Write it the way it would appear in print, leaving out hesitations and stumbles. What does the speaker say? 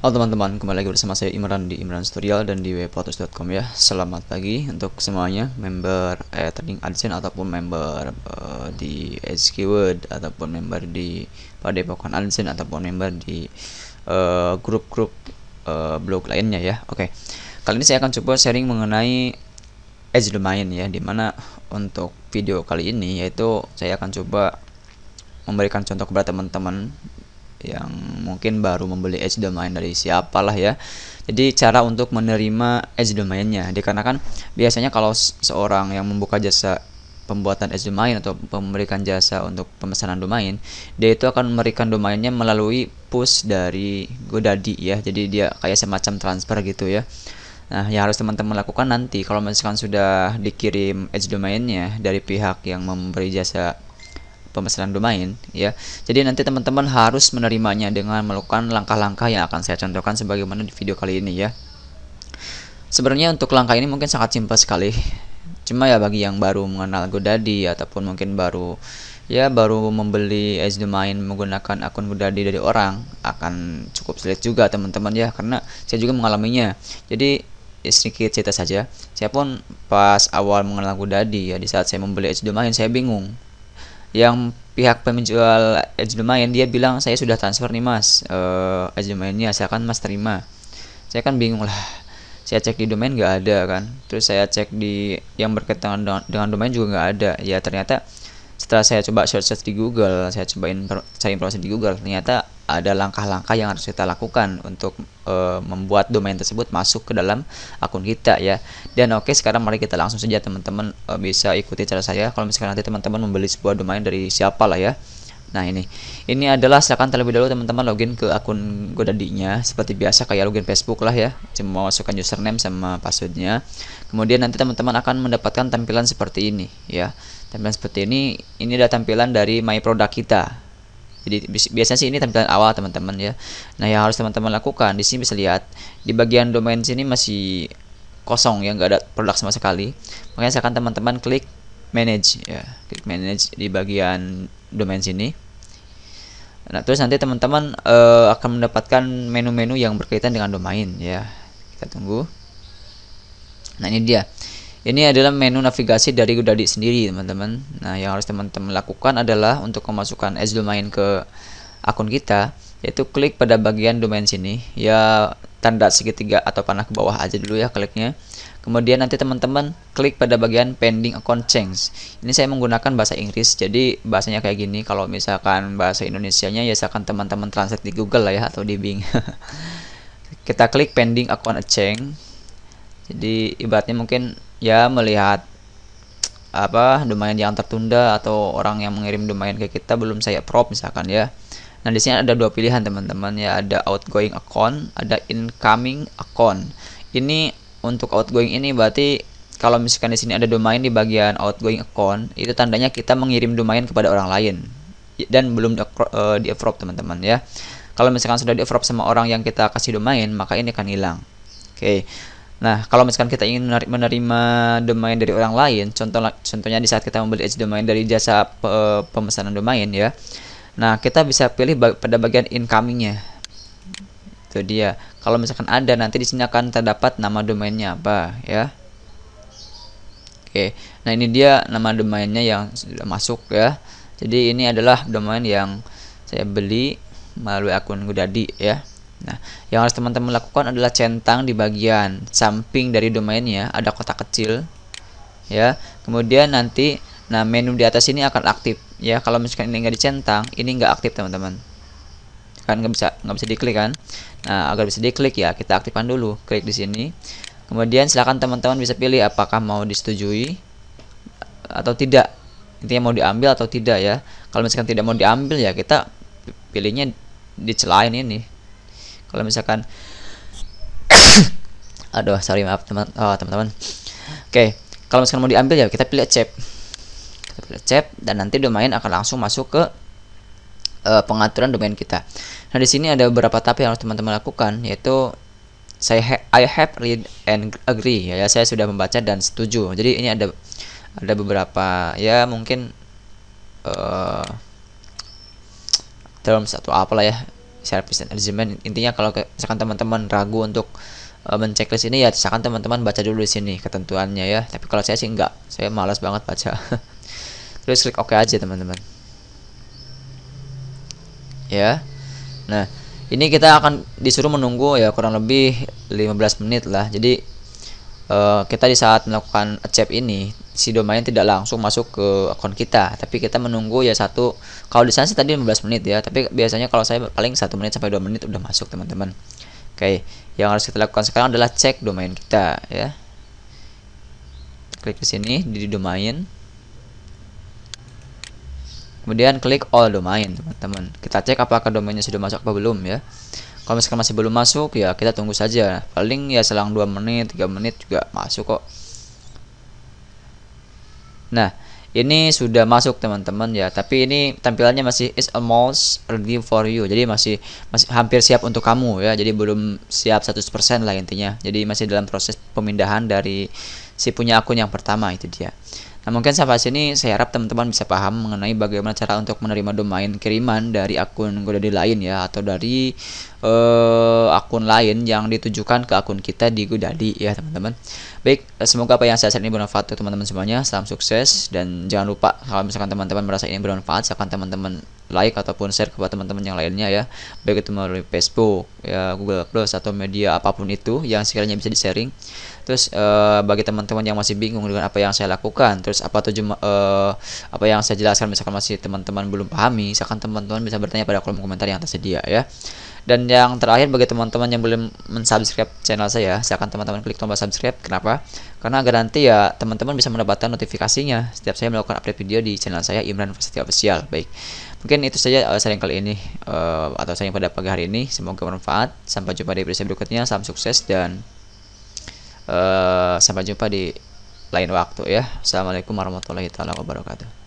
Halo teman-teman, kembali lagi bersama saya Imran di Imran Tutorial dan di webpotus.com ya. Selamat pagi untuk semuanya, member trading adsense ataupun member di Edge Keyword ataupun member di Padepokan adsense ataupun member di grup-grup blog lainnya ya. Oke. Kali ini saya akan coba sharing mengenai Edge Domain ya, dimana untuk video kali ini yaitu saya akan coba memberikan contoh kepada teman-teman yang mungkin baru membeli Edge domain dari siapalah ya. Jadi cara untuk menerima Edge domainnya, dikarenakan biasanya kalau seorang yang membuka jasa pembuatan Edge domain atau memberikan jasa untuk pemesanan domain, dia itu akan memberikan domainnya melalui push dari GoDaddy ya. Jadi dia kayak semacam transfer gitu ya. Nah, yang harus teman-teman lakukan nanti kalau misalkan sudah dikirim Edge domainnya dari pihak yang memberi jasa pemesanan domain ya. Jadi nanti teman-teman harus menerimanya dengan melakukan langkah-langkah yang akan saya contohkan sebagaimana di video kali ini ya. Sebenarnya untuk langkah ini mungkin sangat simpel sekali. Cuma ya bagi yang baru mengenal GoDaddy ataupun mungkin baru membeli Edge domain menggunakan akun GoDaddy dari orang, akan cukup sulit juga teman-teman ya, karena saya juga mengalaminya. Jadi sedikit cerita saja. Saya pun pas awal mengenal GoDaddy ya, di saat saya membeli Edge domain saya bingung. Yang pihak penjual Edge domain dia bilang saya sudah transfer nih mas, Edge domainnya asalkan mas terima. Saya kan bingung lah, saya cek di domain nggak ada kan, terus saya cek di yang berkaitan dengan domain juga nggak ada ya. Ternyata setelah saya coba search di Google, saya cobain cari informasi di Google, ternyata ada langkah-langkah yang harus kita lakukan untuk membuat domain tersebut masuk ke dalam akun kita ya. Dan oke, sekarang mari kita langsung saja teman-teman bisa ikuti cara saya kalau misalkan nanti teman-teman membeli sebuah domain dari siapa lah ya. Nah, ini adalah, silakan terlebih dahulu teman-teman login ke akun GoDaddy-nya seperti biasa kayak login Facebook lah ya. Cuma masukkan username sama passwordnya. Kemudian nanti teman-teman akan mendapatkan tampilan seperti ini ya. Tampilan seperti ini adalah tampilan dari My Product kita. Jadi biasanya sih ini tampilan awal teman-teman ya. Nah, yang harus teman-teman lakukan di sini bisa lihat di bagian domain sini masih kosong ya, nggak ada produk sama sekali. Makanya silakan teman-teman klik manage ya, klik manage di bagian domain sini. Nah, terus nanti teman-teman akan mendapatkan menu-menu yang berkaitan dengan domain ya. Kita tunggu. Nah, ini dia. Ini adalah menu navigasi dari GoDaddy sendiri teman-teman. Nah, yang harus teman-teman lakukan adalah untuk memasukkan Edge domain ke akun kita, yaitu klik pada bagian domain sini ya, tanda segitiga atau panah ke bawah aja dulu ya kliknya. Kemudian nanti teman-teman klik pada bagian pending account change. Ini saya menggunakan bahasa Inggris, jadi bahasanya kayak gini. Kalau misalkan bahasa Indonesianya ya silakan teman-teman translate di Google lah ya, atau di Bing. Kita klik pending account change. Jadi ibaratnya mungkin ya melihat domain yang tertunda atau orang yang mengirim domain ke kita belum saya approve misalkan ya. Nah, di sini ada dua pilihan teman-teman ya, ada outgoing account, ada incoming account. Ini untuk outgoing ini berarti kalau misalkan di sini ada domain di bagian outgoing account, itu tandanya kita mengirim domain kepada orang lain dan belum di approve teman-teman ya. Kalau misalkan sudah di approve sama orang yang kita kasih domain, maka ini akan hilang. Oke. Nah, kalau misalkan kita ingin menerima domain dari orang lain, contohnya di saat kita membeli Edge domain dari jasa pemesanan domain ya. Nah, kita bisa pilih pada bagian incomingnya. Itu dia. Kalau misalkan ada, nanti di sini akan terdapat nama domainnya apa ya. Oke. Nah, ini dia nama domainnya yang sudah masuk ya. Jadi ini adalah domain yang saya beli melalui akun GoDaddy ya. Nah, yang harus teman-teman lakukan adalah centang di bagian samping dari domainnya ada kotak kecil ya. Kemudian nanti menu di atas ini akan aktif ya. Kalau misalkan ini nggak dicentang, ini nggak aktif teman-teman, kan nggak bisa diklik kan. Nah, agar bisa diklik ya kita aktifkan dulu, klik di sini. Kemudian silakan teman-teman bisa pilih apakah mau disetujui atau tidak, intinya mau diambil atau tidak ya. Kalau misalkan tidak mau diambil ya kita pilihnya di selain ini. Kalau misalkan aduh, sorry, maaf teman-teman. Oke, kalau misalkan mau diambil ya kita pilih accept. Kita pilih accept dan nanti domain akan langsung masuk ke pengaturan domain kita. Nah, di sini ada beberapa tahap yang harus teman-teman lakukan, yaitu I have read and agree ya, saya sudah membaca dan setuju. Jadi ini ada beberapa ya mungkin terms atau apalah ya. service and arrangement. Intinya kalau misalkan teman-teman ragu untuk menceklis ini, ya misalkan teman-teman baca dulu di sini ketentuannya ya. Tapi kalau saya sih enggak, saya malas banget baca. Terus klik OK aja teman-teman. Ya. Nah, ini kita akan disuruh menunggu ya kurang lebih 15 menit lah. Jadi kita di saat melakukan accept ini, si domain tidak langsung masuk ke akun kita, tapi kita menunggu ya kalau di sana sih tadi 15 menit ya, tapi biasanya kalau saya paling 1 menit sampai 2 menit udah masuk teman-teman. Oke, yang harus kita lakukan sekarang adalah cek domain kita ya. Klik di sini di domain. Kemudian klik all domain teman-teman. Kita cek apakah domainnya sudah masuk apa belum ya. Kalau misalkan masih belum masuk ya kita tunggu saja. Paling ya selang 2 menit, 3 menit juga masuk kok. Nah, ini sudah masuk teman-teman ya. Tapi ini tampilannya masih is almost ready for you. Jadi masih hampir siap untuk kamu ya. Jadi belum siap 100% lah intinya. Jadi masih dalam proses pemindahan dari si punya akun yang pertama, itu dia. Nah, mungkin sampai sini saya harap teman-teman bisa paham mengenai bagaimana cara untuk menerima domain kiriman dari akun GoDaddy lain ya, atau dari akun lain yang ditujukan ke akun kita di GoDaddy ya teman-teman. Baik, semoga apa yang saya share ini bermanfaat untuk teman-teman semuanya. Salam sukses, dan jangan lupa kalau misalkan teman-teman merasa ini bermanfaat, silakan teman-teman like ataupun share kepada teman-teman yang lainnya ya, baik itu melalui Facebook ya, Google Plus, atau media apapun itu yang sekiranya bisa di-sharing. Terus bagi teman-teman yang masih bingung dengan apa yang saya lakukan, terus apa yang saya jelaskan misalkan masih teman-teman belum pahami, misalkan teman-teman bisa bertanya pada kolom komentar yang tersedia ya. Dan yang terakhir, bagi teman-teman yang belum mensubscribe channel saya, silakan teman-teman klik tombol subscribe. Kenapa? Karena agar nanti ya teman-teman bisa mendapatkan notifikasinya setiap saya melakukan update video di channel saya, Imran Prasetyo Official. Baik, mungkin itu saja sharing kali ini atau sharing pada pagi hari ini. Semoga bermanfaat. Sampai jumpa di episode berikutnya. Salam sukses dan sampai jumpa di lain waktu ya. Assalamualaikum warahmatullahi wabarakatuh.